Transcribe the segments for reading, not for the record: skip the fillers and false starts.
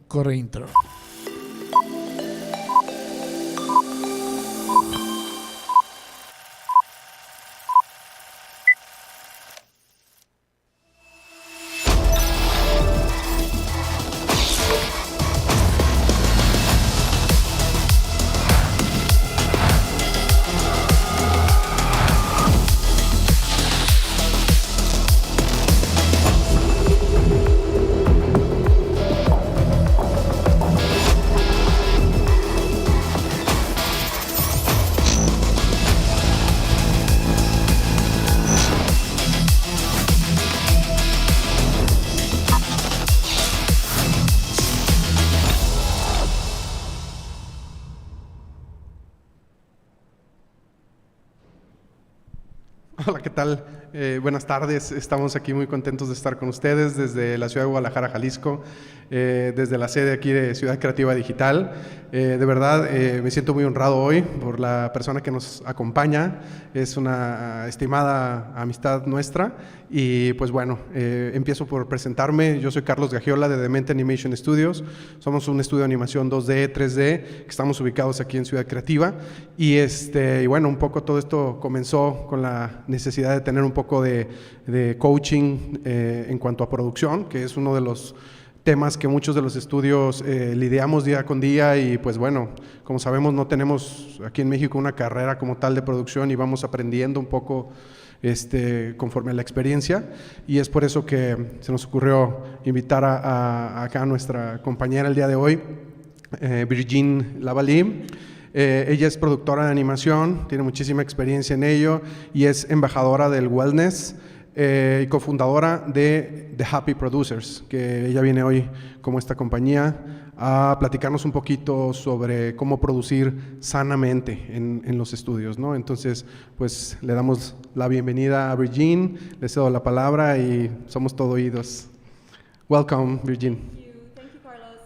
Corre intro. Hola, ¿qué tal? Buenas tardes. Estamos aquí muy contentos de estar con ustedes desde la ciudad de Guadalajara, Jalisco, desde la sede aquí de Ciudad Creativa Digital. De verdad, me siento muy honrado hoy por la persona que nos acompaña. Es una estimada amistad nuestra. Y pues bueno, empiezo por presentarme. Yo soy Carlos GAXIOLA de DEMENTE Animation Studios. Somos un estudio de animación 2D, 3D, que estamos ubicados aquí en Ciudad Creativa. Y bueno, un poco todo esto comenzó con la necesidad de tener un poco de coaching en cuanto a producción, que es uno de los temas que muchos de los estudios lidiamos día con día. Y pues bueno, como sabemos, no tenemos aquí en México una carrera como tal de producción y vamos aprendiendo un poco conforme a la experiencia, y es por eso que se nos ocurrió invitar acá a nuestra compañera el día de hoy, Virginie LAVALLÉE. Ella es productora de animación, tiene muchísima experiencia en ello y es embajadora del wellness y cofundadora de The Happy Producers, que ella viene hoy como esta compañía a platicarnos un poquito sobre cómo producir sanamente en los estudios, ¿no? Entonces, pues le damos la bienvenida a Virginie, le cedo la palabra y somos todo oídos. Welcome, Virginie. Thank you, Carlos.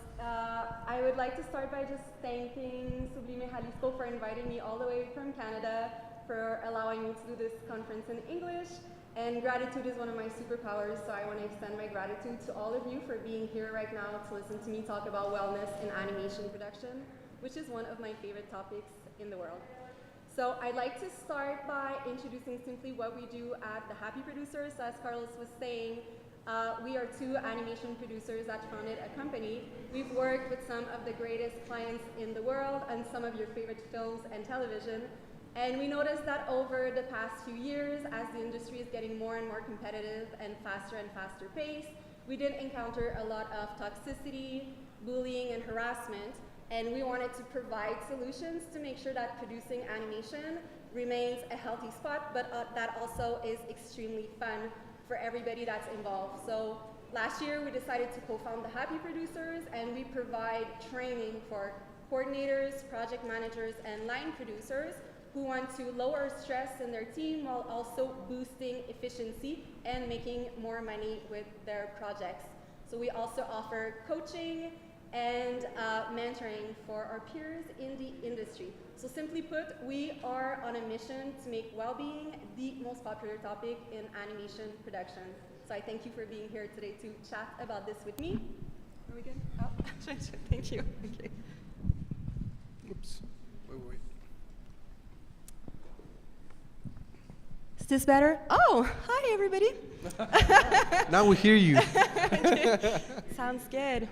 I would like to start by just thanking Sublime Jalisco for inviting me all the way from Canada, for allowing me to do this conference in English. And gratitude is one of my superpowers, so I want to extend my gratitude to all of you for being here right now to listen to me talk about wellness in animation production, which is one of my favorite topics in the world. So I'd like to start by introducing simply what we do at the Happy Producers. As Carlos was saying, we are two animation producers that founded a company. We've worked with some of the greatest clients in the world and some of your favorite films and television. And we noticed that over the past few years, as the industry is getting more and more competitive and faster pace, we did encounter a lot of toxicity, bullying, and harassment. And we wanted to provide solutions to make sure that producing animation remains a healthy spot, but that also is extremely fun for everybody that's involved. So last year, we decided to co-found the Happy Producers, and we provide training for coordinators, project managers, and line producers who want to lower stress in their team while also boosting efficiency and making more money with their projects. So we also offer coaching and mentoring for our peers in the industry. So simply put, we are on a mission to make well-being the most popular topic in animation production. So I thank you for being here today to chat about this with me. Are we good? Oh, thank you. Okay. Oops. Wait. Is this better? Oh, hi everybody. Now we hear you. Sounds good.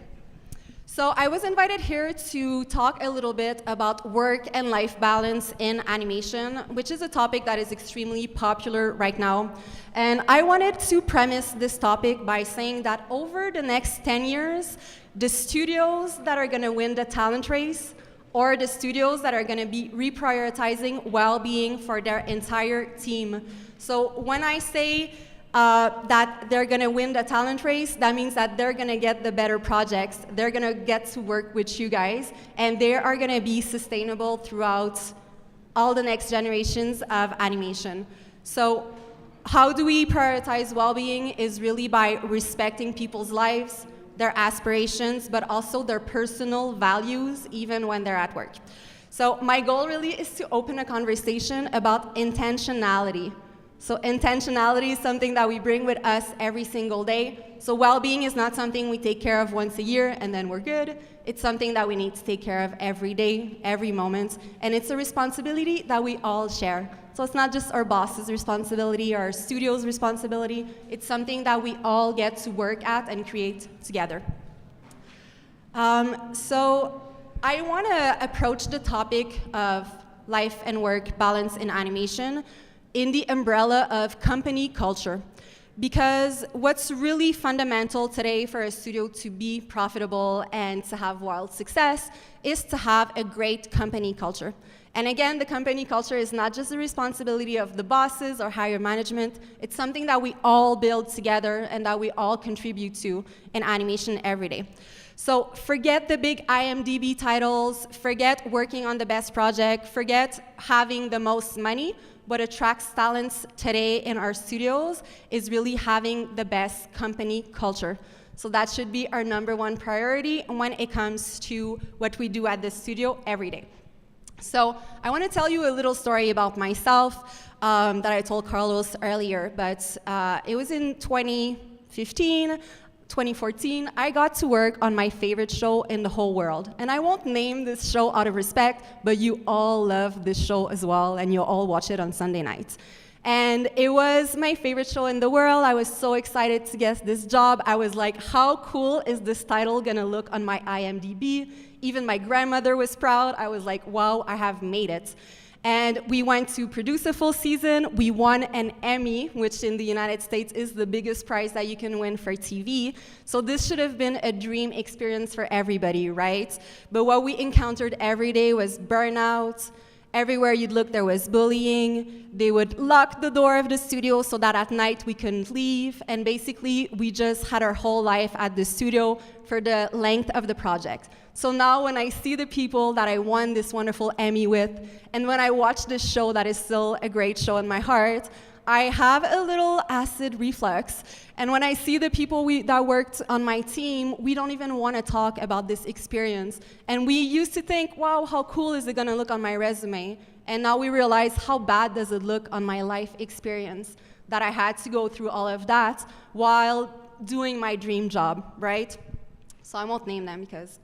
So I was invited here to talk a little bit about work and life balance in animation, which is a topic that is extremely popular right now. And I wanted to premise this topic by saying that over the next 10 years, the studios that are going to win the talent race, or the studios that are going to be reprioritizing well-being for their entire team. So when I say that they're going to win the talent race, that means that they're going to get the better projects, they're going to get to work with you guys, and they are going to be sustainable throughout all the next generations of animation. So how do we prioritize well-being is really by respecting people's lives, their aspirations, but also their personal values, even when they're at work. So my goal really is to open a conversation about intentionality. So intentionality is something that we bring with us every single day. So well-being is not something we take care of once a year and then we're good. It's something that we need to take care of every day, every moment, and it's a responsibility that we all share. So it's not just our boss's responsibility or our studio's responsibility. It's something that we all get to work at and create together. So I want to approach the topic of life and work balance in animation in the umbrella of company culture. Because what's really fundamental today for a studio to be profitable and to have wild success is to have a great company culture. And again, the company culture is not just the responsibility of the bosses or higher management, it's something that we all build together and that we all contribute to in animation every day. So forget the big IMDb titles, forget working on the best project, forget having the most money. What attracts talents today in our studios is really having the best company culture. So that should be our #1 priority when it comes to what we do at the studio every day. So I want to tell you a little story about myself that I told Carlos earlier, but it was in 2015, 2014, I got to work on my favorite show in the whole world. And I won't name this show out of respect, but you all love this show as well, and you all watch it on Sunday nights. And it was my favorite show in the world. I was so excited to get this job. I was like, how cool is this title gonna look on my IMDb? Even my grandmother was proud. I was like, wow, I have made it. And we went to produce a full season. We won an Emmy, which in the United States is the biggest prize that you can win for TV. So this should have been a dream experience for everybody, right? But what we encountered every day was burnout. Everywhere you'd look, there was bullying. They would lock the door of the studio so that at night we couldn't leave. And basically, we just had our whole life at the studio for the length of the project. So now when I see the people that I won this wonderful Emmy with, and when I watch this show that is still a great show in my heart, I have a little acid reflux. And when I see the people that worked on my team, we don't even want to talk about this experience. And we used to think, wow, how cool is it going to look on my resume? And now we realize how bad does it look on my life experience, that I had to go through all of that while doing my dream job, right? So I won't name them because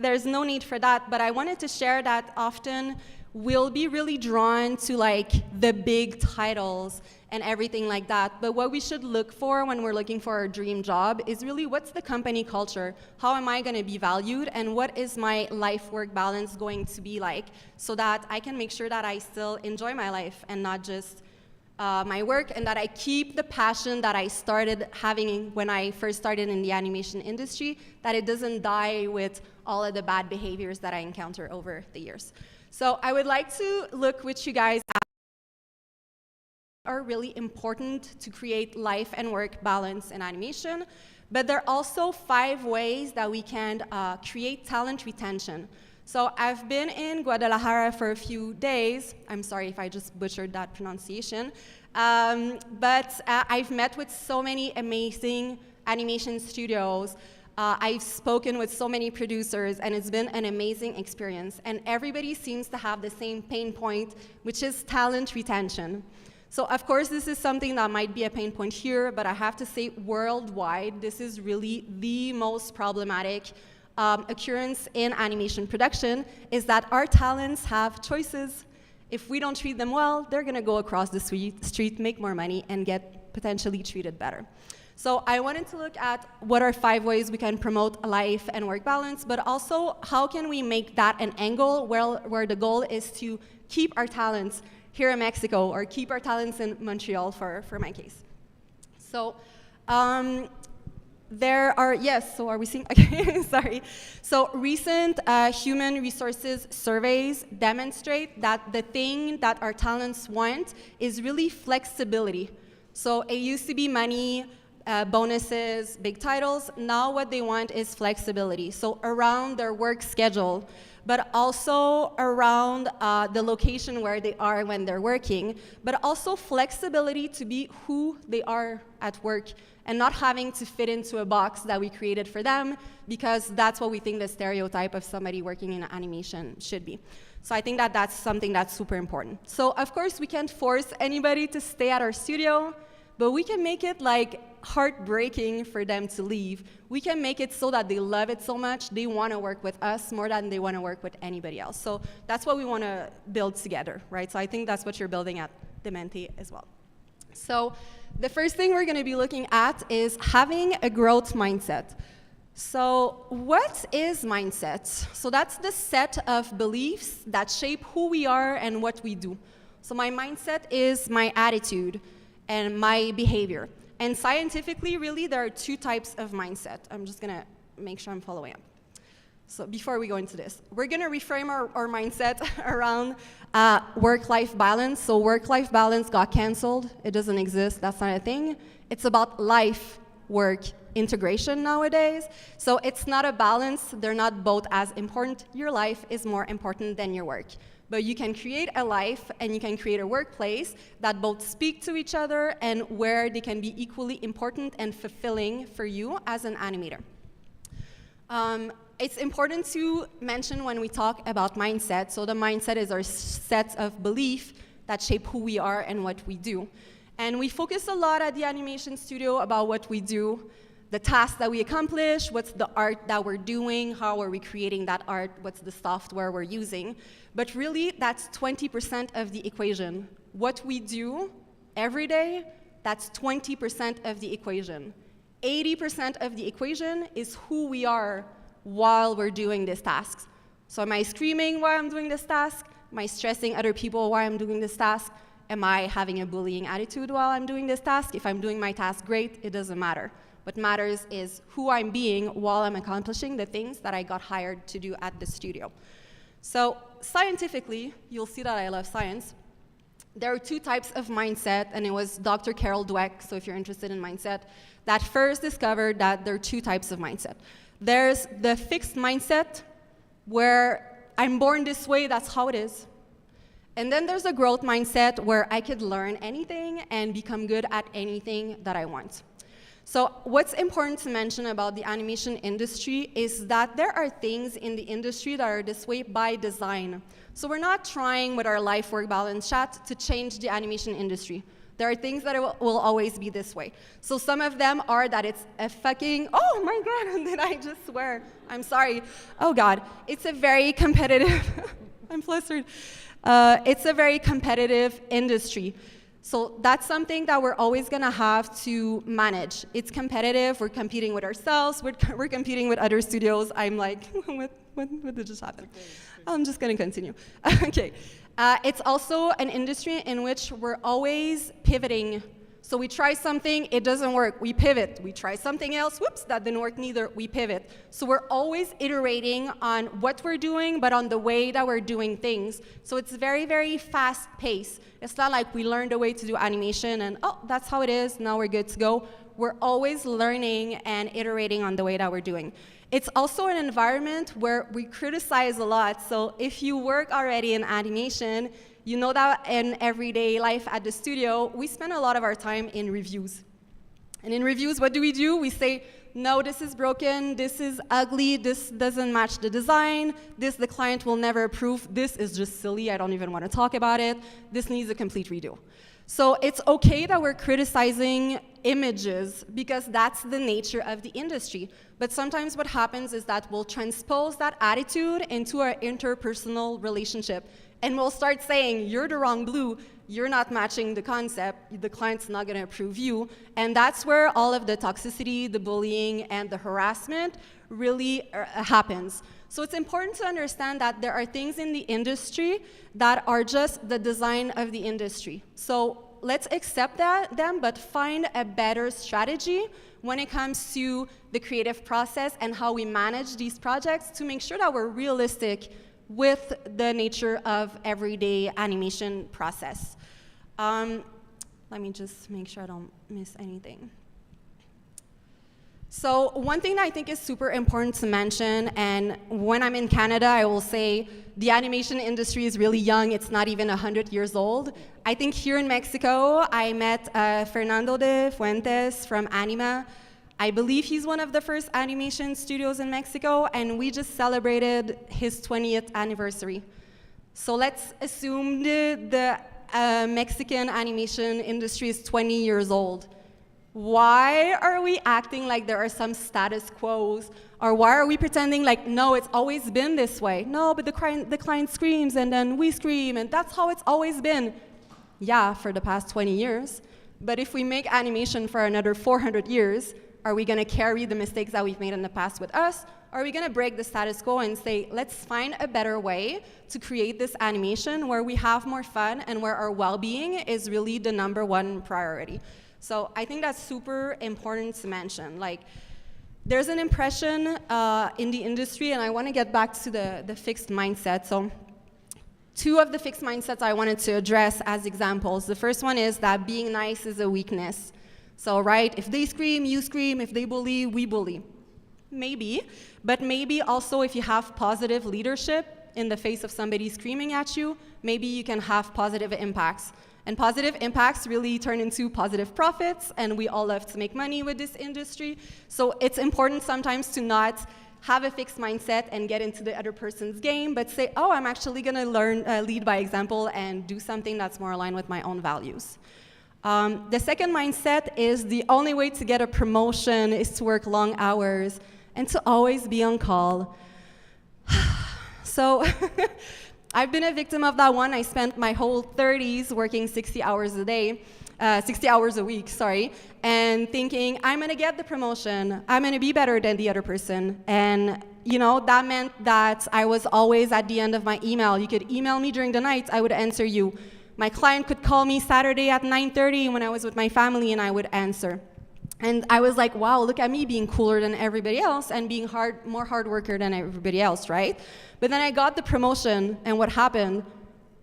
there's no need for that. But I wanted to share that often we'll be really drawn to like the big titles and everything like that. But what we should look for when we're looking for our dream job is really what's the company culture? How am I going to be valued? And what is my life-work balance going to be like so that I can make sure that I still enjoy my life and not just my work, and that I keep the passion that I started having when I first started in the animation industry, that it doesn't die with all of the bad behaviors that I encounter over the years. So I would like to look with you guys at are really important to create life and work balance in animation, but there are also 5 ways that we can create talent retention. So I've been in Guadalajara for a few days. I'm sorry if I just butchered that pronunciation. But I've met with so many amazing animation studios. I've spoken with so many producers, and it's been an amazing experience. And everybody seems to have the same pain point, which is talent retention. So of course, this is something that might be a pain point here, but I have to say worldwide, this is really the most problematic occurrence in animation production, is that our talents have choices. If we don't treat them well, they're gonna go across the street, make more money, and get potentially treated better. So I wanted to look at what are 5 ways we can promote life and work balance, but also how can we make that an angle where the goal is to keep our talents here in Mexico or keep our talents in Montreal for my case. So there are, yes, so are we seeing, okay, sorry. So recent human resources surveys demonstrate that the thing that our talents want is really flexibility. So it used to be money, bonuses, big titles. Now what they want is flexibility. So around their work schedule, but also around the location where they are when they're working, but also flexibility to be who they are at work and not having to fit into a box that we created for them, because that's what we think the stereotype of somebody working in animation should be. So I think that that's something that's super important. So of course we can't force anybody to stay at our studio, but we can make it like heartbreaking for them to leave. We can make it so that they love it so much, they want to work with us more than they want to work with anybody else. So that's what we want to build together, right? So I think that's what you're building at DEMENTE as well. So the first thing we're going to be looking at is having a growth mindset. So what is mindset? So that's the set of beliefs that shape who we are and what we do. So my mindset is my attitude and my behavior. And scientifically, really, there are two types of mindset. I'm just going to make sure I'm following up. So before we go into this, we're going to reframe our mindset around work-life balance. So work-life balance got canceled. It doesn't exist. That's not a thing. It's about life-work integration nowadays. So it's not a balance. They're not both as important. Your life is more important than your work. But you can create a life and you can create a workplace that both speak to each other and where they can be equally important and fulfilling for you as an animator. It's important to mention when we talk about mindset. So the mindset is our set of belief that shape who we are and what we do. And we focus a lot at the animation studio about what we do, the tasks that we accomplish, what's the art that we're doing, how are we creating that art, what's the software we're using. But really, that's 20% of the equation. What we do every day, that's 20% of the equation. 80% of the equation is who we are while we're doing these tasks. So am I screaming while I'm doing this task? Am I stressing other people while I'm doing this task? Am I having a bullying attitude while I'm doing this task? If I'm doing my task great, it doesn't matter. What matters is who I'm being while I'm accomplishing the things that I got hired to do at the studio. So scientifically, you'll see that I love science. There are two types of mindset, and it was Dr. Carol Dweck, so if you're interested in mindset, that first discovered that there are two types of mindset. There's the fixed mindset, where I'm born this way, that's how it is. And then there's a growth mindset, where I could learn anything and become good at anything that I want. So what's important to mention about the animation industry is that there are things in the industry that are this way by design. So we're not trying with our life-work balance chat to change the animation industry. There are things that will always be this way. So some of them are that it's a fucking, oh my God, did I just swear? I'm sorry. Oh God, it's a very competitive, I'm flustered. It's a very competitive industry. So that's something that we're always gonna have to manage. It's competitive, we're competing with ourselves, we're competing with other studios. I'm like, what did just happen? I'm just gonna continue. Okay. It's also an industry in which we're always pivoting. So we try something, it doesn't work, we pivot. We try something else, whoops, that didn't work neither, we pivot. So we're always iterating on what we're doing, but on the way that we're doing things. So it's very, very fast paced. It's not like we learned a way to do animation and, oh, that's how it is, now we're good to go. We're always learning and iterating on the way that we're doing. It's also an environment where we criticize a lot. So if you work already in animation, you know that in everyday life at the studio, we spend a lot of our time in reviews. And in reviews, what do? We say, no, this is broken, this is ugly, this doesn't match the design, this the client will never approve, this is just silly, I don't even want to talk about it, this needs a complete redo. So it's okay that we're criticizing images because that's the nature of the industry. But sometimes what happens is that we'll transpose that attitude into our interpersonal relationship. And we'll start saying, you're the wrong blue, you're not matching the concept, the client's not gonna approve you. And that's where all of the toxicity, the bullying, and the harassment really happens. So it's important to understand that there are things in the industry that are just the design of the industry. So let's accept them, but find a better strategy when it comes to the creative process and how we manage these projects to make sure that we're realistic with the nature of everyday animation process. Let me just make sure I don't miss anything. So one thing that I think is super important to mention, and when I'm in Canada, I will say the animation industry is really young. It's not even 100 years old. I think here in Mexico, I met Fernando de Fuentes from Anima. I believe he's one of the first animation studios in Mexico, and we just celebrated his 20th anniversary. So let's assume the Mexican animation industry is 20 years old. Why are we acting like there are some status quos? Or why are we pretending like, no, it's always been this way? No, but the client screams and then we scream and that's how it's always been. Yeah, for the past 20 years. But if we make animation for another 400 years, are we gonna carry the mistakes that we've made in the past with us? Or are we gonna break the status quo and say, let's find a better way to create this animation where we have more fun and where our well-being is really the #1 priority? So I think that's super important to mention. Like, there's an impression in the industry, and I want to get back to the fixed mindset. So 2 of the fixed mindsets I wanted to address as examples. The first one is that being nice is a weakness. So, right, if they scream, you scream. If they bully, we bully. Maybe, but maybe also if you have positive leadership in the face of somebody screaming at you, maybe you can have positive impacts. And positive impacts really turn into positive profits, and we all love to make money with this industry. So it's important sometimes to not have a fixed mindset and get into the other person's game, but say, oh, I'm actually gonna lead by example and do something that's more aligned with my own values. The second mindset is the only way to get a promotion is to work long hours and to always be on call. So I've been a victim of that one. I spent my whole 30s working 60 hours a day, 60 hours a week, sorry, and thinking, I'm gonna get the promotion, I'm gonna be better than the other person. And you know, that meant that I was always at the end of my email. You could email me during the night, I would answer you. My client could call me Saturday at 9:30 when I was with my family, and I would answer. And I was like, wow, look at me being cooler than everybody else and being more hard worker than everybody else, right? But then I got the promotion, and what happened?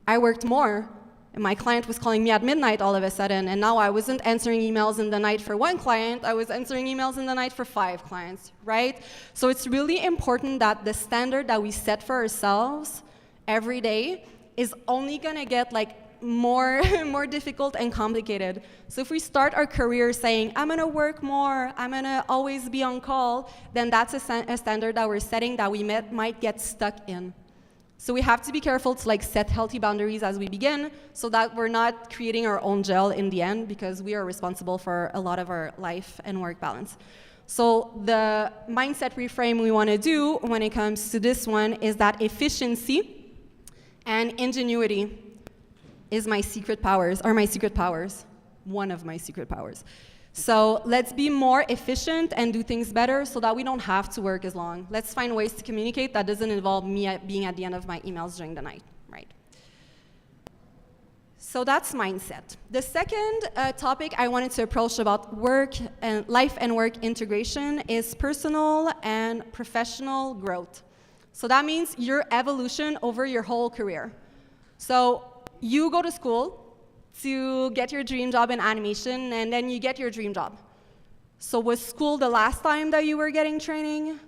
I worked more, and my client was calling me at midnight all of a sudden, and now I wasn't answering emails in the night for 1 client, I was answering emails in the night for 5 clients, right? So it's really important that the standard that we set for ourselves every day is only gonna get like more difficult and complicated. So if we start our career saying, I'm gonna work more, I'm gonna always be on call, then that's a standard that we're setting that we might get stuck in. So we have to be careful to like set healthy boundaries as we begin so that we're not creating our own jail in the end, because we are responsible for a lot of our life and work balance. So the mindset reframe we wanna do when it comes to this one is that efficiency and ingenuity is my secret powers, one of my secret powers. So let's be more efficient and do things better so that we don't have to work as long. Let's find ways to communicate that doesn't involve me being at the end of my emails during the night, right? So that's mindset. The second topic I wanted to approach about work and life and work integration is personal and professional growth. So that means your evolution over your whole career. So you go to school to get your dream job in animation, and then you get your dream job. So was school the last time that you were getting training?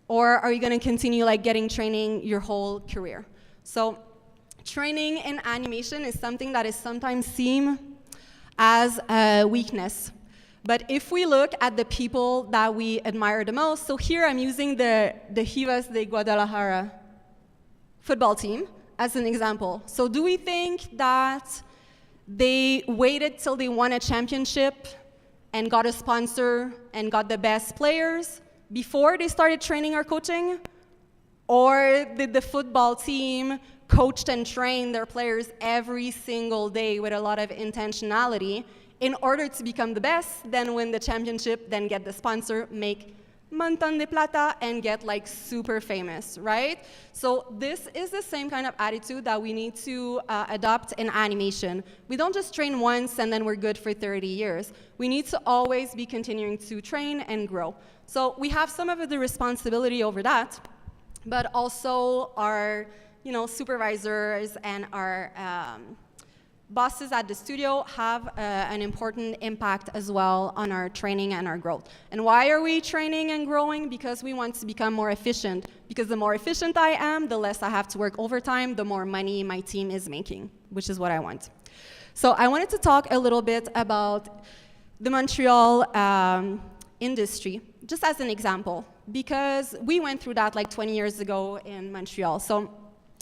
Or are you gonna continue like getting training your whole career? So training in animation is something that is sometimes seen as a weakness. But if we look at the people that we admire the most, so here I'm using the Chivas de Guadalajara football team as an example. So do we think that they waited till they won a championship and got a sponsor and got the best players before they started training or coaching? Or did the football team coach and train their players every single day with a lot of intentionality in order to become the best, then win the championship, then get the sponsor, make montón de plata, and get like super famous, right? So this is the same kind of attitude that we need to adopt in animation. We don't just train once and then we're good for 30 years. We need to always be continuing to train and grow. So we have some of the responsibility over that, but also our supervisors and our bosses at the studio have an important impact as well on our training and our growth. And why are we training and growing? Because we want to become more efficient. Because the more efficient I am, the less I have to work overtime, the more money my team is making, which is what I want. So I wanted to talk a little bit about the Montreal industry, just as an example, because we went through that like 20 years ago in Montreal. So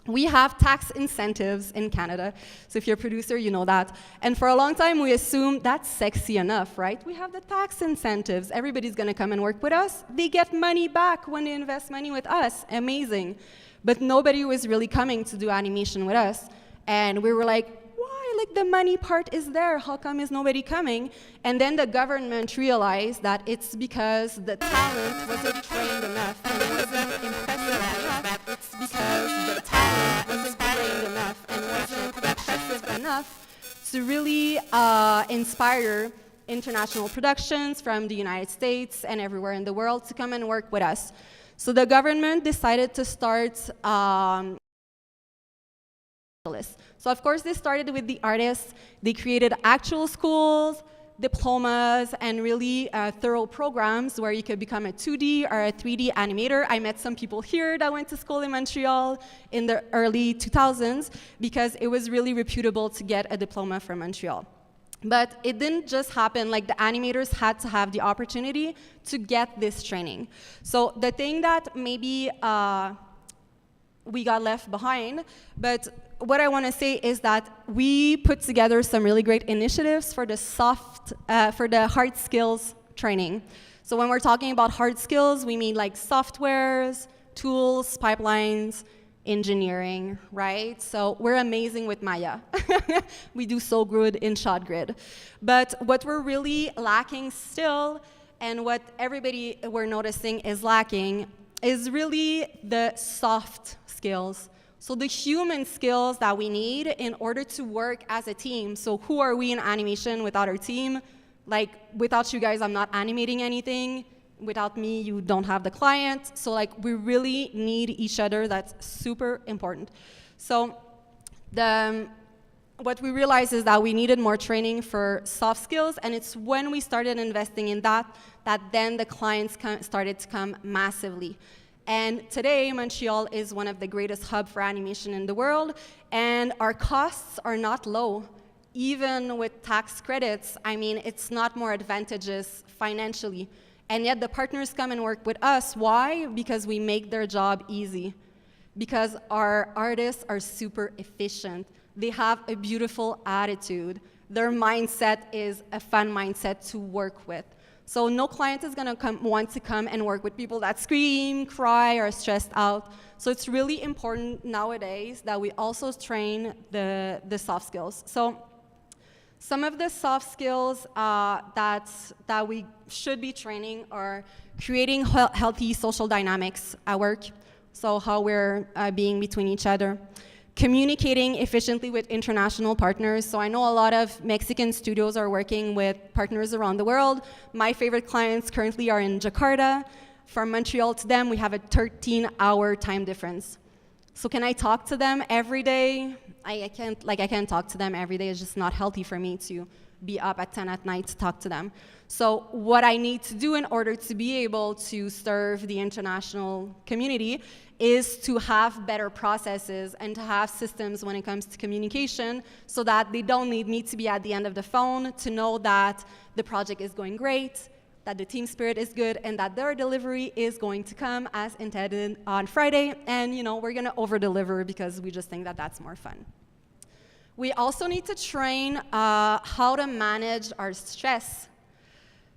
we have tax incentives in Canada. So if you're a producer, you know that. And for a long time, we assumed that's sexy enough, right? We have the tax incentives. Everybody's going to come and work with us. They get money back when they invest money with us. Amazing. But nobody was really coming to do animation with us. And we were like, like the money part is there, how come is nobody coming? And then the government realized that it's because the talent wasn't trained enough and wasn't impressive enough. It's because the talent wasn't trained enough and wasn't impressive enough to really inspire international productions from the United States and everywhere in the world to come and work with us. So the government decided to start So of course they started with the artists. They created actual schools, diplomas, and really thorough programs where you could become a 2D or a 3D animator. I met some people here that went to school in Montreal in the early 2000s because it was really reputable to get a diploma from Montreal. But it didn't just happen, like the animators had to have the opportunity to get this training. So the thing that maybe we got left behind, but what I want to say is that we put together some really great initiatives for the hard skills training. So when we're talking about hard skills, we mean like softwares, tools, pipelines, engineering, right? So we're amazing with Maya. We do so good in ShotGrid. But what we're really lacking still, and what everybody we're noticing is lacking, is really the soft skills. So the human skills that we need in order to work as a team. So who are we in animation without our team? Like, without you guys, I'm not animating anything. Without me, you don't have the client. So like, we really need each other. That's super important. So what we realized is that we needed more training for soft skills, and it's when we started investing in that then the clients started to come massively. And today, Montreal is one of the greatest hubs for animation in the world, and our costs are not low. Even with tax credits, I mean, it's not more advantageous financially. And yet the partners come and work with us. Why? Because we make their job easy. Because our artists are super efficient. They have a beautiful attitude. Their mindset is a fun mindset to work with. So no client is going to want to come and work with people that scream, cry, or are stressed out. So it's really important nowadays that we also train the soft skills. So some of the soft skills that we should be training are creating healthy social dynamics at work, so how we're being between each other. Communicating efficiently with international partners. So I know a lot of Mexican studios are working with partners around the world. My favorite clients currently are in Jakarta. From Montreal to them, we have a 13-hour time difference. So can I talk to them every day? I can't talk to them every day. It's just not healthy for me to be up at 10 at night to talk to them. So what I need to do in order to be able to serve the international community is to have better processes and to have systems when it comes to communication so that they don't need me to be at the end of the phone to know that the project is going great, that the team spirit is good, and that their delivery is going to come as intended on Friday. And we're going to over-deliver because we just think that that's more fun. We also need to train how to manage our stress.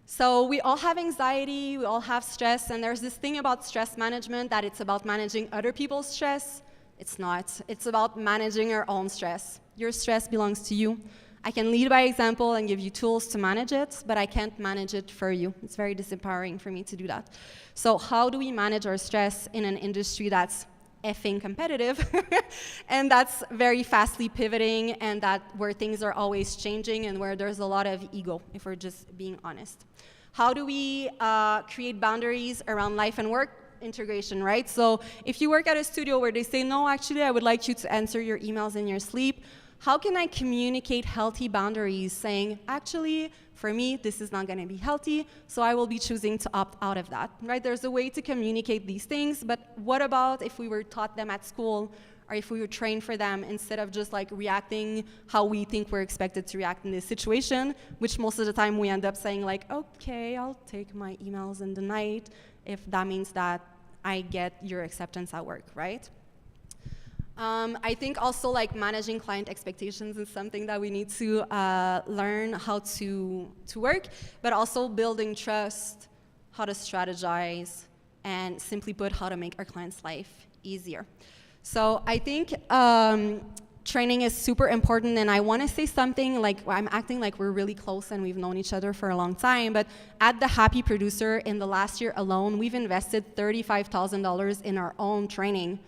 So we all have anxiety, we all have stress, and there's this thing about stress management that it's about managing other people's stress. It's not. It's about managing your own stress. Your stress belongs to you. I can lead by example and give you tools to manage it, but I can't manage it for you. It's very disempowering for me to do that. So how do we manage our stress in an industry that's effing competitive and that's very fastly pivoting, and where things are always changing and where there's a lot of ego, if we're just being honest? How do we create boundaries around life and work integration, right? So if you work at a studio where they say, no, actually, I would like you to answer your emails in your sleep, how can I communicate healthy boundaries, saying, actually, for me, this is not going to be healthy, so I will be choosing to opt out of that, right? There's a way to communicate these things, but what about if we were taught them at school, or if we were trained for them instead of just like reacting how we think we're expected to react in this situation, which most of the time we end up saying like, okay, I'll take my emails in the night if that means that I get your acceptance at work, right? I think also like managing client expectations is something that we need to learn how to work, but also building trust, how to strategize, and simply put, how to make our clients' life easier. So I think training is super important, and I want to say something like, I'm acting like we're really close and we've known each other for a long time, but at The Happy Producer, in the last year alone, we've invested $35,000 in our own training.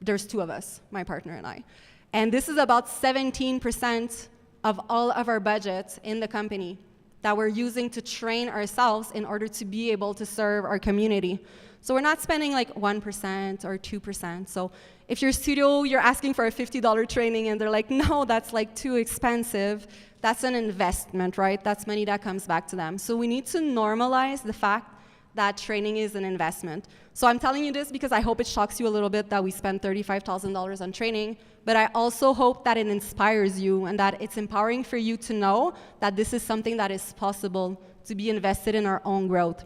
There's two of us, my partner and I. And this is about 17% of all of our budget in the company that we're using to train ourselves in order to be able to serve our community. So we're not spending like 1% or 2%. So if your studio, you're asking for a $50 training and they're like, no, that's like too expensive, that's an investment, right? That's money that comes back to them. So we need to normalize the fact that training is an investment. So I'm telling you this because I hope it shocks you a little bit that we spend $35,000 on training, but I also hope that it inspires you and that it's empowering for you to know that this is something that is possible to be invested in our own growth.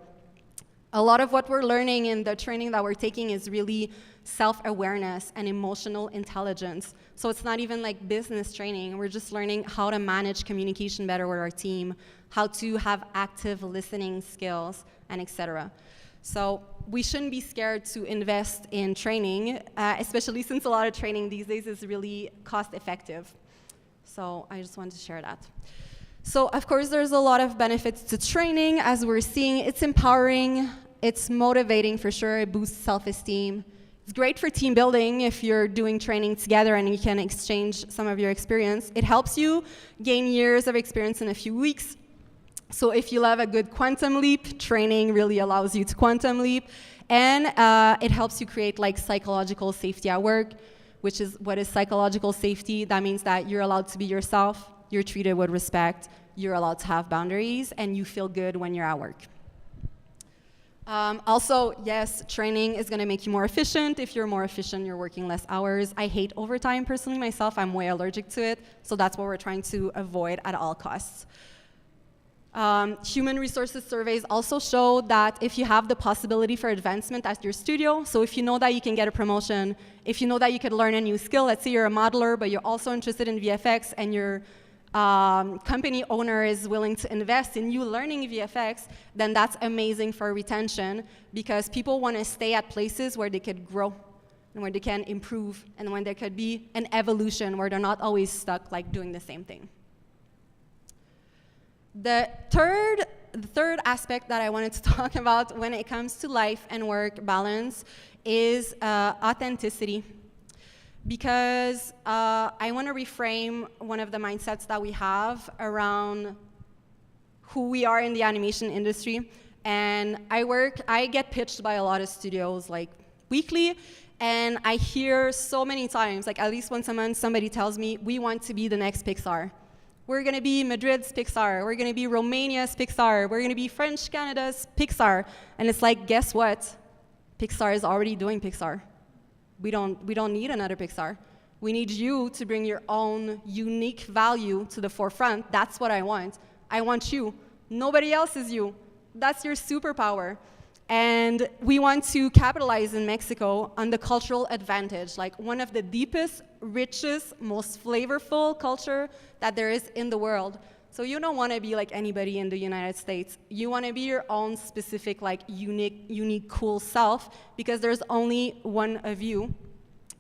A lot of what we're learning in the training that we're taking is really self-awareness and emotional intelligence. So it's not even like business training. We're just learning how to manage communication better with our team, how to have active listening skills, and etc. So we shouldn't be scared to invest in training, especially since a lot of training these days is really cost-effective. So I just wanted to share that. So of course, there's a lot of benefits to training. As we're seeing, it's empowering, it's motivating for sure, it boosts self-esteem. It's great for team building if you're doing training together and you can exchange some of your experience. It helps you gain years of experience in a few weeks. So if you love a good quantum leap, training really allows you to quantum leap. And it helps you create like psychological safety at work, which is what is psychological safety? That means that you're allowed to be yourself, you're treated with respect, you're allowed to have boundaries, and you feel good when you're at work. Also, yes, training is going to make you more efficient. If you're more efficient, you're working less hours. I hate overtime personally myself. I'm way allergic to it. So that's what we're trying to avoid at all costs. Human resources surveys also show that if you have the possibility for advancement at your studio, so if you know that you can get a promotion, if you know that you could learn a new skill, let's say you're a modeler, but you're also interested in VFX and your company owner is willing to invest in you learning VFX, then that's amazing for retention because people want to stay at places where they could grow and where they can improve and when there could be an evolution where they're not always stuck like doing the same thing. The third aspect that I wanted to talk about when it comes to life and work balance is authenticity. Because I want to reframe one of the mindsets that we have around who we are in the animation industry. And I get pitched by a lot of studios like weekly, and I hear so many times, like at least once a month, somebody tells me, we want to be the next Pixar. We're going to be Madrid's Pixar. We're going to be Romania's Pixar. We're going to be French Canada's Pixar. And it's like, guess what? Pixar is already doing Pixar. We don't need another Pixar. We need you to bring your own unique value to the forefront. That's what I want. I want you. Nobody else is you. That's your superpower. And we want to capitalize in Mexico on the cultural advantage, like one of the deepest, richest, most flavorful culture that there is in the world. So you don't want to be like anybody in the United States. You want to be your own specific, like unique, cool self, because there's only one of you.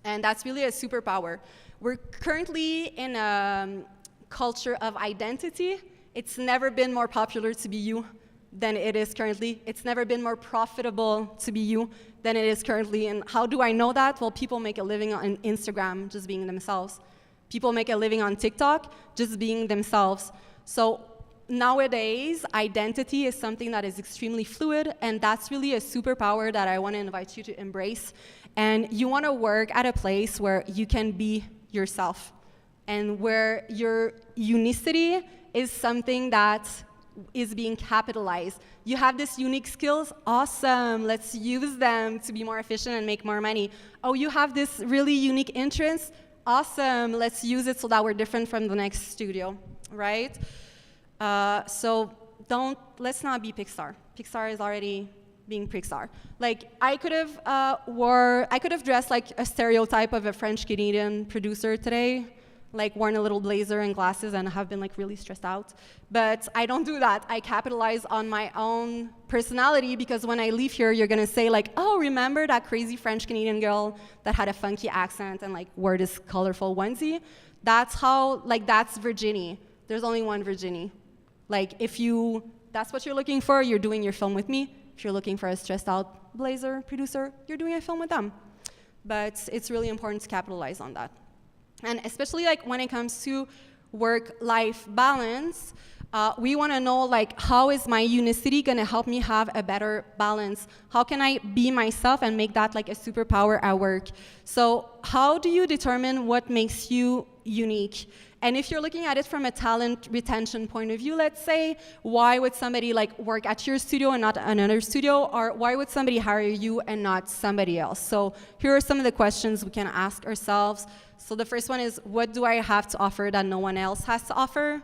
And that's really a superpower. We're currently in a culture of identity. It's never been more popular to be you than it is currently. It's never been more profitable to be you than it is currently. And how do I know that? Well, people make a living on Instagram just being themselves. People make a living on TikTok just being themselves. So nowadays, identity is something that is extremely fluid, and that's really a superpower that I want to invite you to embrace. And you want to work at a place where you can be yourself. and where your unicity is something that is being capitalized. You have this unique skills, awesome, let's use them to be more efficient and make more money. Oh, you have this really unique interest, awesome, let's use it so that we're different from the next studio, right? So let's not be Pixar. Pixar is already being Pixar. Like, I could have dressed like a stereotype of a French-Canadian producer today, like worn a little blazer and glasses and have been like really stressed out. But I don't do that. I capitalize on my own personality, because when I leave here, you're gonna say like, oh, remember that crazy French-Canadian girl that had a funky accent and like wore this colorful onesie? That's how, like, that's Virginie. There's only one Virginie. Like, if that's what you're looking for, you're doing your film with me. If you're looking for a stressed out blazer producer, you're doing a film with them. But it's really important to capitalize on that. And especially like when it comes to work-life balance, we want to know like, how is my unicity going to help me have a better balance? How can I be myself and make that like a superpower at work? So how do you determine what makes you unique? And if you're looking at it from a talent retention point of view, let's say, why would somebody like work at your studio and not another studio? Or why would somebody hire you and not somebody else? So here are some of the questions we can ask ourselves. So the first one is, what do I have to offer that no one else has to offer?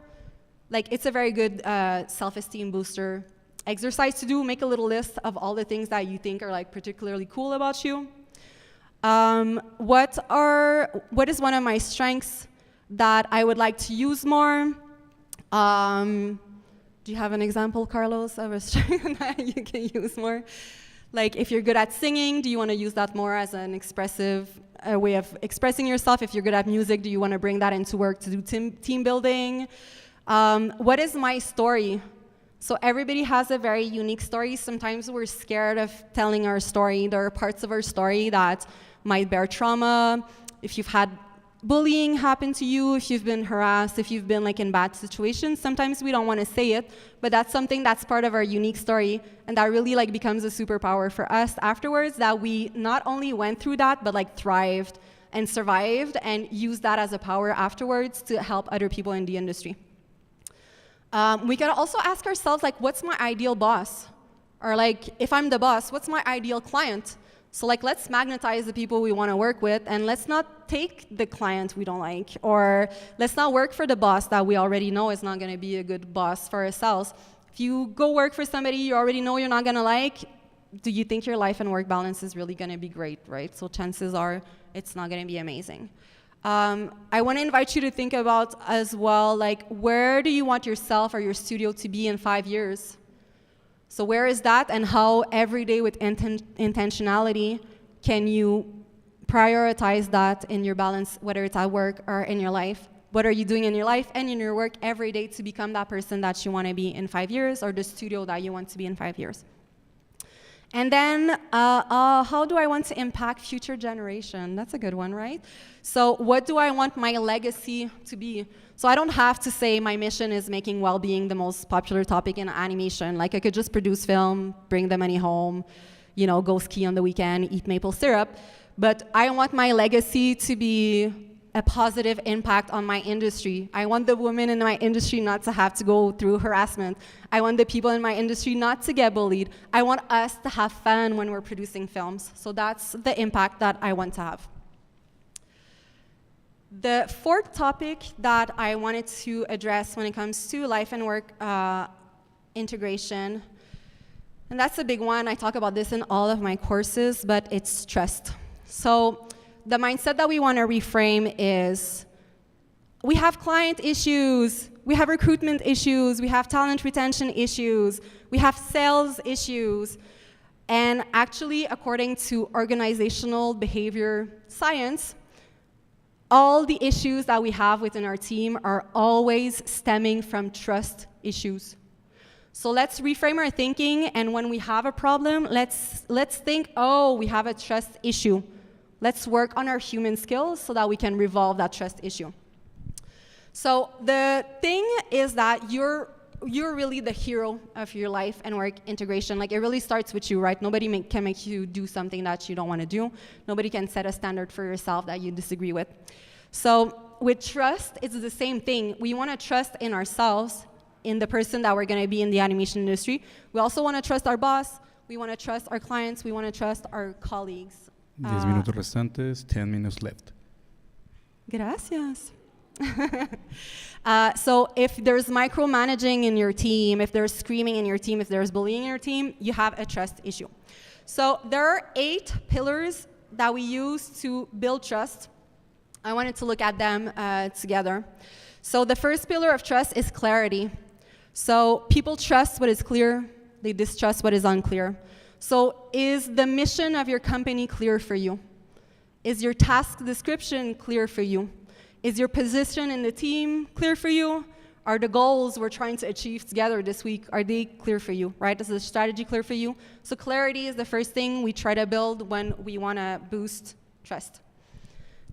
Like, it's a very good self-esteem booster exercise to do. Make a little list of all the things that you think are like particularly cool about you. What is one of my strengths that I would like to use more? Do you have an example, Carlos, of a strength that you can use more? Like, if you're good at singing, do you want to use that more as an expressive way of expressing yourself? If you're good at music, do you want to bring that into work to do team building? What is my story? So everybody has a very unique story. Sometimes we're scared of telling our story. There are parts of our story that might bear trauma. If you've had bullying happen to you, if you've been harassed, if you've been like in bad situations, sometimes we don't want to say it, but that's something that's part of our unique story, and that really like becomes a superpower for us afterwards, that we not only went through that, but like thrived and survived and used that as a power afterwards to help other people in the industry. We can also ask ourselves, like, what's my ideal boss? Or like, if I'm the boss, what's my ideal client? So like, let's magnetize the people we want to work with, and let's not take the client we don't like, or let's not work for the boss that we already know is not going to be a good boss for ourselves. If you go work for somebody you already know you're not going to like, do you think your life and work balance is really going to be great, right? So chances are it's not going to be amazing. I want to invite you to think about as well, like, where do you want yourself or your studio to be in 5 years? So where is that, and how every day with intentionality can you prioritize that in your balance, whether it's at work or in your life? What are you doing in your life and in your work every day to become that person that you want to be in 5 years, or the studio that you want to be in 5 years? And then, how do I want to impact future generation? That's a good one, right? So what do I want my legacy to be? So I don't have to say my mission is making well-being the most popular topic in animation. Like, I could just produce film, bring the money home, you know, go ski on the weekend, eat maple syrup. But I want my legacy to be a positive impact on my industry. I want the women in my industry not to have to go through harassment. I want the people in my industry not to get bullied. I want us to have fun when we're producing films. So that's the impact that I want to have. The fourth topic that I wanted to address when it comes to life and work integration, and that's a big one. I talk about this in all of my courses, but it's trust. So the mindset that we want to reframe is, we have client issues, we have recruitment issues, we have talent retention issues, we have sales issues, and actually, according to organizational behavior science, all the issues that we have within our team are always stemming from trust issues. So let's reframe our thinking, and when we have a problem, let's think, oh, we have a trust issue. Let's work on our human skills so that we can resolve that trust issue. So the thing is that you're really the hero of your life and work integration. Like, it really starts with you, right? Nobody can make you do something that you don't want to do. Nobody can set a standard for yourself that you disagree with. So with trust, it's the same thing. We want to trust in ourselves, in the person that we're going to be in the animation industry. We also want to trust our boss. We want to trust our clients. We want to trust our colleagues. 10 minutos restantes, 10 minutes left. Gracias. So if there's micromanaging in your team, if there's screaming in your team, if there's bullying in your team, you have a trust issue. So there are 8 pillars that we use to build trust. I wanted to look at them together. So the first pillar of trust is clarity. So people trust what is clear, they distrust what is unclear. So is the mission of your company clear for you? Is your task description clear for you? Is your position in the team clear for you? Are the goals we're trying to achieve together this week, are they clear for you, right? Is the strategy clear for you? So clarity is the first thing we try to build when we want to boost trust.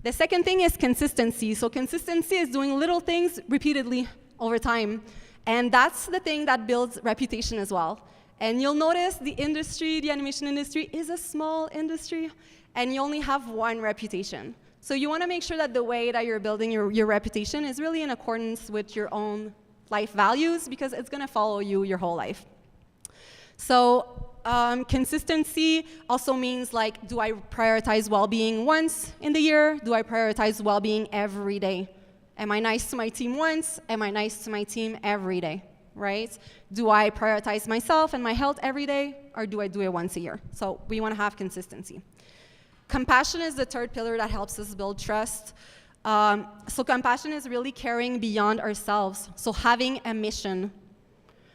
The second thing is consistency. So consistency is doing little things repeatedly over time. And that's the thing that builds reputation as well. And you'll notice the industry, the animation industry, is a small industry, and you only have one reputation. So you want to make sure that the way that you're building your reputation is really in accordance with your own life values, because it's going to follow you your whole life. So consistency also means, like, do I prioritize well-being once in the year? Do I prioritize well-being every day? Am I nice to my team once? Am I nice to my team every day, right? Do I prioritize myself and my health every day, or do I do it once a year? So we want to have consistency. Compassion is the third pillar that helps us build trust. So compassion is really caring beyond ourselves. So having a mission.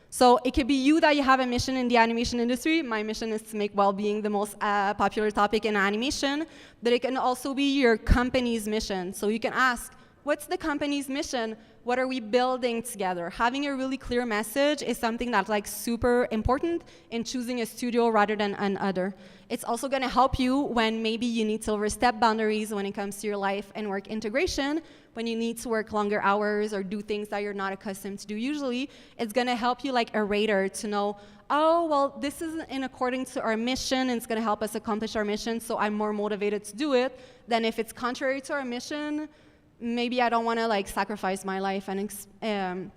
So it could be you that you have a mission in the animation industry. My mission is to make well-being the most popular topic in animation. But it can also be your company's mission. So you can ask, what's the company's mission? What are we building together? Having a really clear message is something that's like super important in choosing a studio rather than another. It's also going to help you when maybe you need to overstep boundaries when it comes to your life and work integration, when you need to work longer hours or do things that you're not accustomed to do usually. It's going to help you like a radar to know, oh, well, this is in accordance to our mission, and it's going to help us accomplish our mission, so I'm more motivated to do it than if it's contrary to our mission. Maybe I don't want to like sacrifice my life and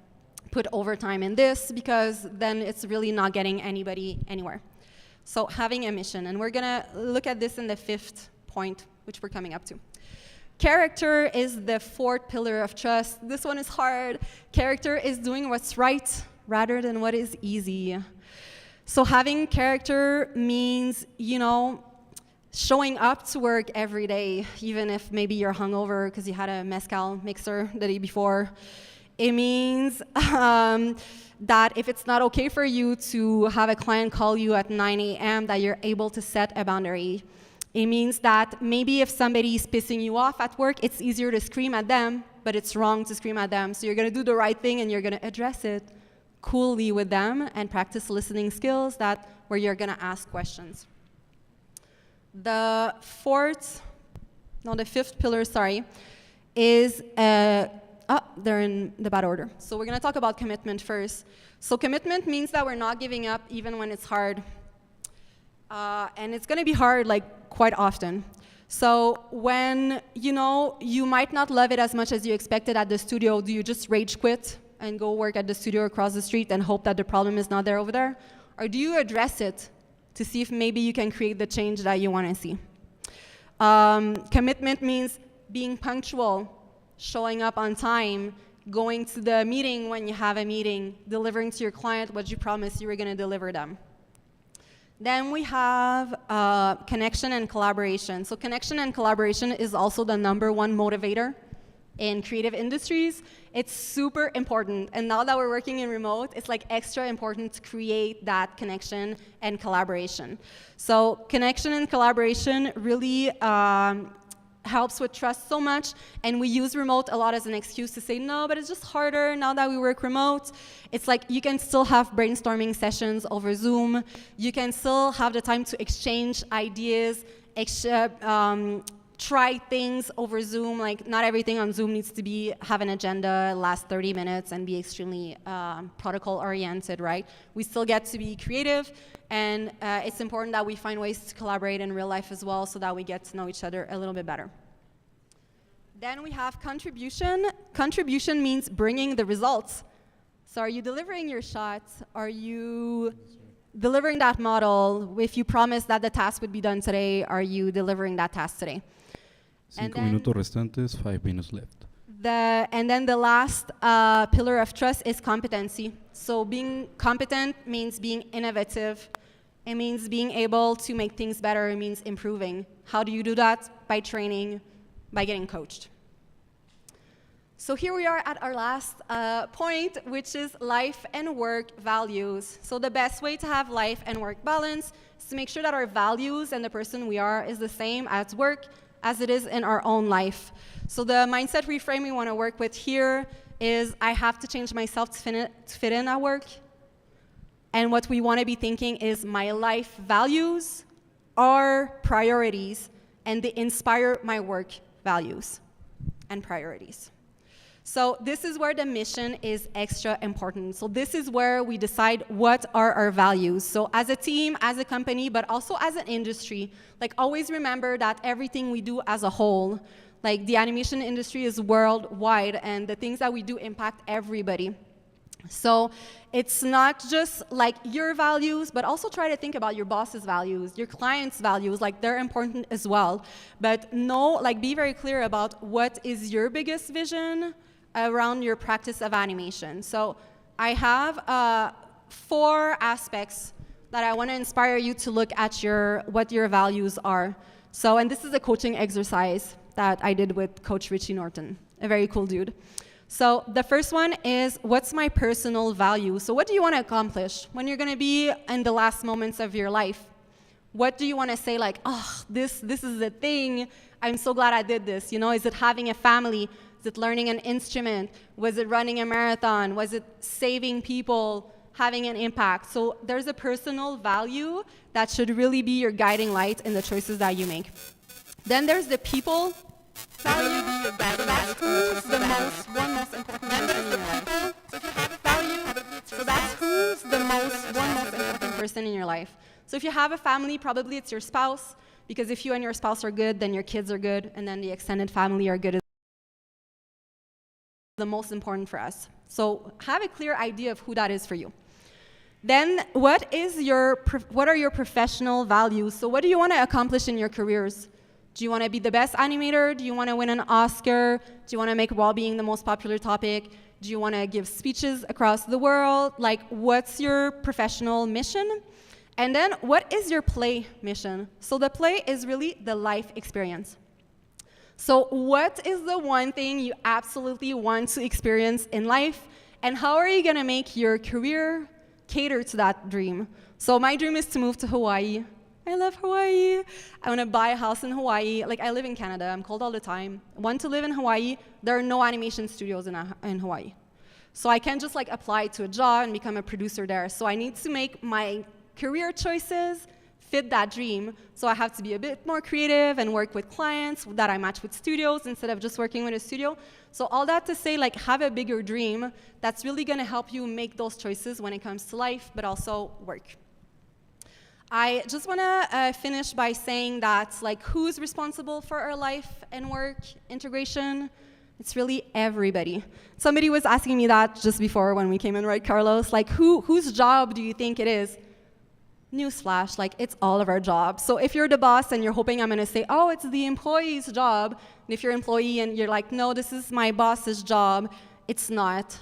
put overtime in this, because then it's really not getting anybody anywhere. So having a mission, and we're gonna look at this in the 5th point, which we're coming up to. Character is the 4th pillar of trust. This one is hard. Character is doing what's right rather than what is easy. So having character means, you know, showing up to work every day, even if maybe you're hungover because you had a mezcal mixer the day before. It means that if it's not okay for you to have a client call you at 9 a.m., that you're able to set a boundary. It means that maybe if somebody's pissing you off at work, it's easier to scream at them, but it's wrong to scream at them. So you're going to do the right thing, and you're going to address it coolly with them and practice listening skills where you're going to ask questions. The 5th pillar, is, they're in the bad order. So we're gonna talk about commitment first. So commitment means that we're not giving up even when it's hard. And it's gonna be hard like quite often. So when, you know, you might not love it as much as you expected at the studio, do you just rage quit and go work at the studio across the street and hope that the problem is not there over there? Or do you address it to see if maybe you can create the change that you want to see? Commitment means being punctual, showing up on time, going to the meeting when you have a meeting, delivering to your client what you promised you were going to deliver them. Then we have connection and collaboration. So connection and collaboration is also the #1 motivator in creative industries. It's super important, and now that we're working in remote, it's like extra important to create that connection and collaboration. So connection and collaboration really helps with trust so much, and we use remote a lot as an excuse to say, no, but it's just harder now that we work remote. It's like you can still have brainstorming sessions over Zoom. You can still have the time to exchange ideas, try things over Zoom. Like, not everything on Zoom needs to have an agenda, last 30 minutes, and be extremely protocol-oriented, right? We still get to be creative, and it's important that we find ways to collaborate in real life as well, so that we get to know each other a little bit better. Then we have contribution. Contribution means bringing the results. So are you delivering your shots? Are you delivering that model? If you promised that the task would be done today, are you delivering that task today? 5 minutos restantes, 5 minutes left. And then the last pillar of trust is competency. So being competent means being innovative. It means being able to make things better. It means improving. How do you do that? By training, by getting coached. So here we are at our last point, which is life and work values. So the best way to have life and work balance is to make sure that our values and the person we are is the same at work as it is in our own life. So the mindset reframe we want to work with here is I have to change myself to fit in at work. And what we want to be thinking is my life values are priorities, and they inspire my work values and priorities. So this is where the mission is extra important. So this is where we decide what are our values. So as a team, as a company, but also as an industry, like always remember that everything we do as a whole, like the animation industry is worldwide, and the things that we do impact everybody. So it's not just like your values, but also try to think about your boss's values, your client's values, like they're important as well. But no, like be very clear about what is your biggest vision around your practice of animation. So I have 4 aspects that I want to inspire you to look at what your values are. So, and this is a coaching exercise that I did with Coach Richie Norton, a very cool dude. So the first one is, what's my personal value? So what do you want to accomplish when you're going to be in the last moments of your life? What do you want to say, like, oh, this is the thing, I'm so glad I did this, you know? Is it having a family? Is it learning an instrument? Was it running a marathon? Was it saving people, having an impact? So there's a personal value that should really be your guiding light in the choices that you make. Then there's the people value. That's the one most important person in your life. So if you have a value, so that's who's the one most important person in your life. So if you have a family, probably it's your spouse, because if you and your spouse are good, then your kids are good, and then the extended family are good. The most important for us. So have a clear idea of who that is for you. Then what are your professional values? So what do you want to accomplish in your careers? Do you want to be the best animator? Do you want to win an Oscar? Do you want to make well-being the most popular topic? Do you want to give speeches across the world? Like, what's your professional mission? And then what is your play mission? So the play is really the life experience. So what is the one thing you absolutely want to experience in life? And how are you going to make your career cater to that dream? So my dream is to move to Hawaii. I love Hawaii. I want to buy a house in Hawaii. Like, I live in Canada. I'm cold all the time. I want to live in Hawaii. There are no animation studios in Hawaii. So I can't just like apply to a job and become a producer there. So I need to make my career choices fit that dream. So I have to be a bit more creative and work with clients that I match with studios instead of just working with a studio. So all that to say, like, have a bigger dream that's really going to help you make those choices when it comes to life, but also work. I just want to finish by saying that, like, who's responsible for our life and work integration? It's really everybody. Somebody was asking me that just before when we came in, right, Carlos? Like, whose job do you think it is? Newsflash, like, it's all of our jobs. So if you're the boss and you're hoping I'm going to say, oh, it's the employee's job, and if you're an employee and you're like, no, this is my boss's job, it's not.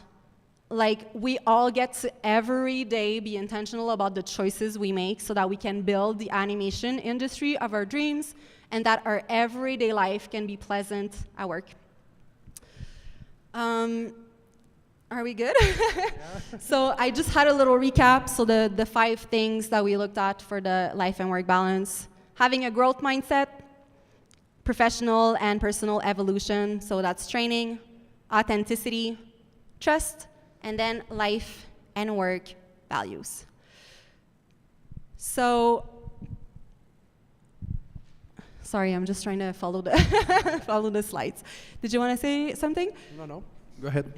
Like, we all get to every day be intentional about the choices we make so that we can build the animation industry of our dreams and that our everyday life can be pleasant at work. Are we good? Yeah. So I just had a little recap. So the 5 things that we looked at for the life and work balance: having a growth mindset, professional and personal evolution, so that's training, authenticity, trust, and then life and work values. So, sorry, I'm just trying to follow the follow the slides. Did you want to say something? No, go ahead.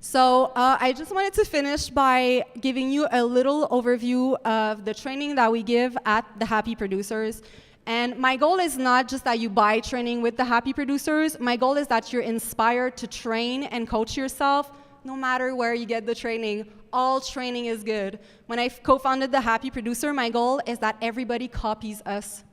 So I just wanted to finish by giving you a little overview of the training that we give at the Happy Producers. And my goal is not just that you buy training with the happy producers. My goal is that you're inspired to train and coach yourself no matter where you get the training. All training is good. When I co-founded the Happy Producer, my goal is that everybody copies us.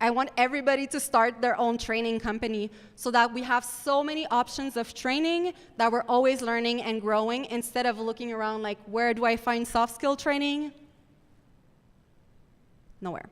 I want everybody to start their own training company so that we have so many options of training that we're always learning and growing instead of looking around like, where do I find soft skill training? Nowhere.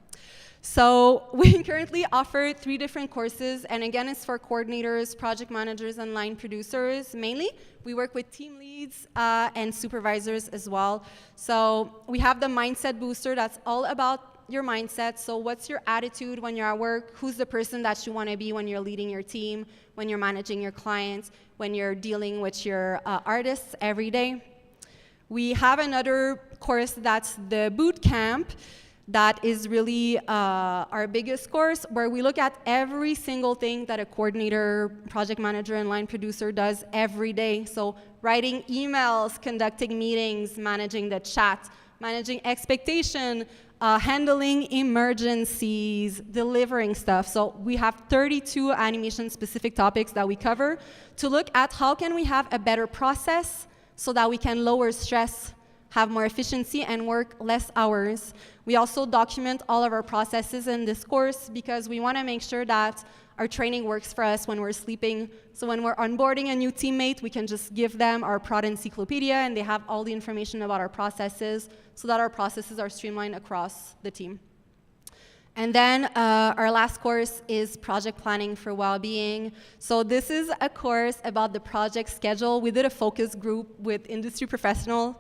So we currently offer 3 different courses, and again, it's for coordinators, project managers, and line producers mainly. We work with team leads and supervisors as well. So we have the Mindset Booster that's all about your mindset. So what's your attitude when you're at work? Who's the person that you want to be when you're leading your team, when you're managing your clients, when you're dealing with your artists every day? We have another course that's the boot camp. That is really our biggest course, where we look at every single thing that a coordinator, project manager, and line producer does every day. So writing emails, conducting meetings, managing the chat, managing expectation, handling emergencies, delivering stuff. So we have 32 animation-specific topics that we cover to look at how can we have a better process so that we can lower stress, have more efficiency, and work less hours. We also document all of our processes in this course because we want to make sure that our training works for us when we're sleeping. So when we're onboarding a new teammate, we can just give them our prod encyclopedia and they have all the information about our processes so that our processes are streamlined across the team. And then our last course is project planning for well-being. So this is a course about the project schedule. We did a focus group with industry professionals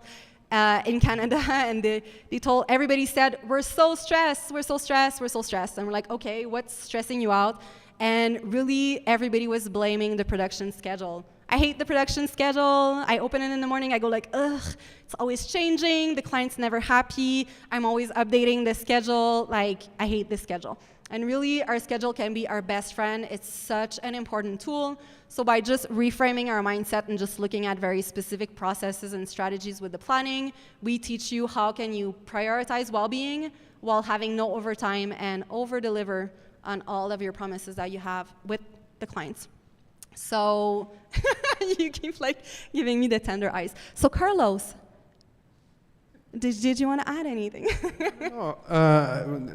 in Canada, and they told, everybody said, we're so stressed, we're so stressed, we're so stressed. And we're like, okay, what's stressing you out? And really, everybody was blaming the production schedule. I hate the production schedule. I open it in the morning, I go like, ugh, it's always changing, the client's never happy, I'm always updating the schedule, like, I hate this schedule. And really, our schedule can be our best friend. It's such an important tool. So by just reframing our mindset and just looking at very specific processes and strategies with the planning, we teach you how can you prioritize well-being while having no overtime and over-deliver on all of your promises that you have with the clients. So you keep like giving me the tender eyes. So Carlos, did you want to add anything? No,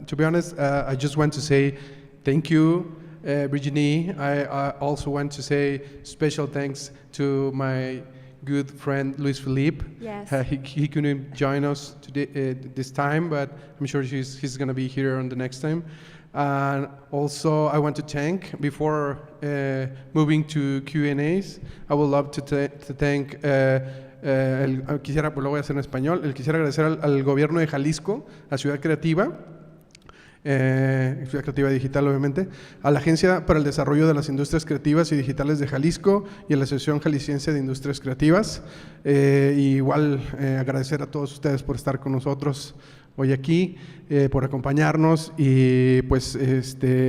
to be honest, I just want to say thank you, Virginie. I also want to say special thanks to my good friend Luis Felipe. Yes. He couldn't join us today, this time, but I'm sure he's going to be here on the next time. And also, I want to thank, before moving to Q&As, I would love to thank quisiera, pues lo voy a hacer en español, quisiera agradecer al gobierno de Jalisco, a Ciudad Creativa Digital obviamente, a la Agencia para el Desarrollo de las Industrias Creativas y Digitales de Jalisco y a la Asociación Jalisciense de Industrias Creativas. Igual agradecer a todos ustedes por estar con nosotros hoy aquí, por acompañarnos y pues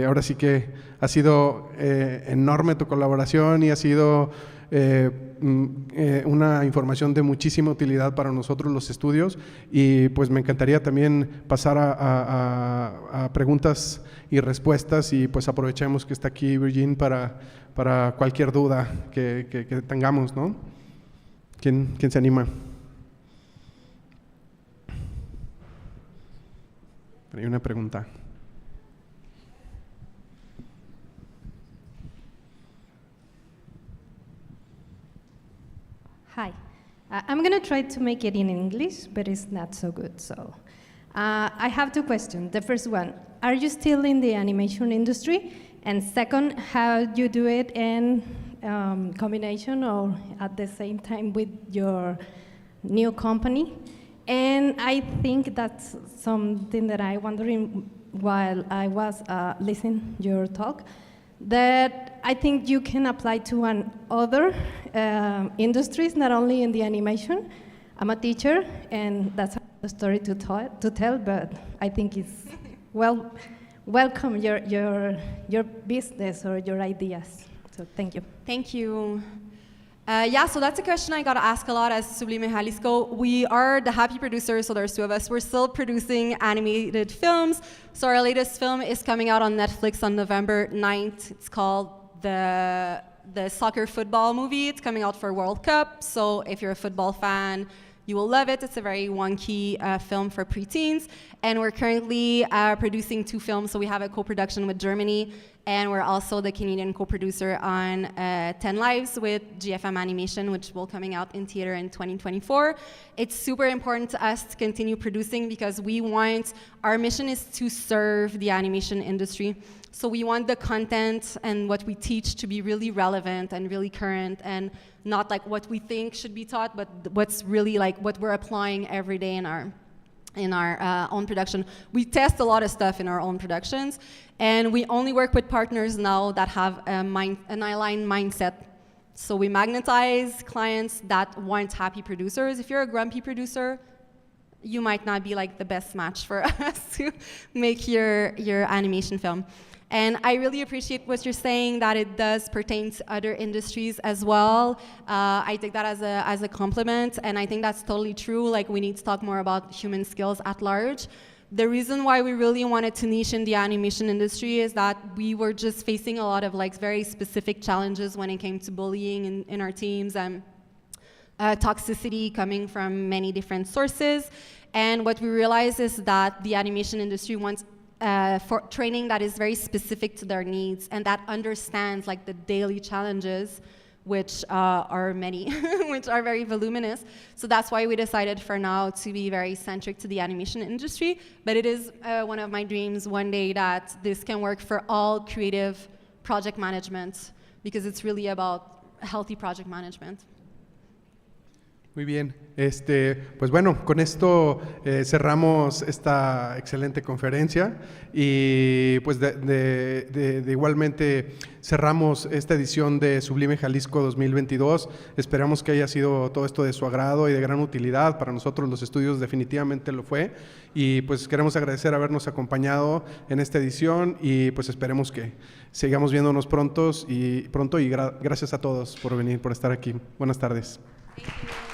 ahora sí que ha sido enorme tu colaboración y ha sido una información de muchísima utilidad para nosotros los estudios y pues me encantaría también pasar a preguntas y respuestas y pues aprovechemos que está aquí Virginie para cualquier duda que tengamos, ¿no? ¿Quién se anima? Hay una pregunta. Hi, I'm going to try to make it in English, but it's not so good. So I have 2 questions. The first one, are you still in the animation industry? And second, how do you do it in combination or at the same time with your new company? And I think that's something that I wondering while I was listening your talk, that I think you can apply to other industries, not only in the animation. I'm a teacher, and that's a story to tell, but I think it's welcome your business or your ideas. So thank you. Thank you. Yeah, so that's a question I got asked a lot as Sublime Jalisco. We are the happy producers, so there's two of us. We're still producing animated films. So our latest film is coming out on Netflix on November 9th. It's called the soccer football movie. It's coming out for World Cup. So if you're a football fan, you will love it. It's a very wonky film for preteens. And we're currently producing 2 films. So we have a co-production with Germany, and we're also the Canadian co-producer on 10 Lives with GFM Animation, which will coming out in theater in 2024. It's super important to us to continue producing because our mission is to serve the animation industry. So we want the content and what we teach to be really relevant and really current, and not like what we think should be taught, but what's really like what we're applying every day in our own production. We test a lot of stuff in our own productions, and we only work with partners now that have an aligned mindset. So we magnetize clients that want happy producers. If you're a grumpy producer, you might not be like the best match for us to make your animation film. And I really appreciate what you're saying, that it does pertain to other industries as well. I take that as a compliment, and I think that's totally true. Like, we need to talk more about human skills at large. The reason why we really wanted to niche in the animation industry is that we were just facing a lot of like very specific challenges when it came to bullying in our teams and toxicity coming from many different sources. And what we realized is that the animation industry wants for training that is very specific to their needs and that understands like the daily challenges, which are many, which are very voluminous. So that's why we decided for now to be very centric to the animation industry. But it is one of my dreams one day that this can work for all creative project management, because it's really about healthy project management. Muy bien, pues bueno, con esto cerramos esta excelente conferencia y pues de igualmente cerramos esta edición de Sublime Jalisco 2022. Esperamos que haya sido todo esto de su agrado y de gran utilidad. Para nosotros los estudios definitivamente lo fue, y pues queremos agradecer habernos acompañado en esta edición, y pues esperemos que sigamos viéndonos pronto y gracias a todos por venir, por estar aquí. Buenas tardes. Thank you.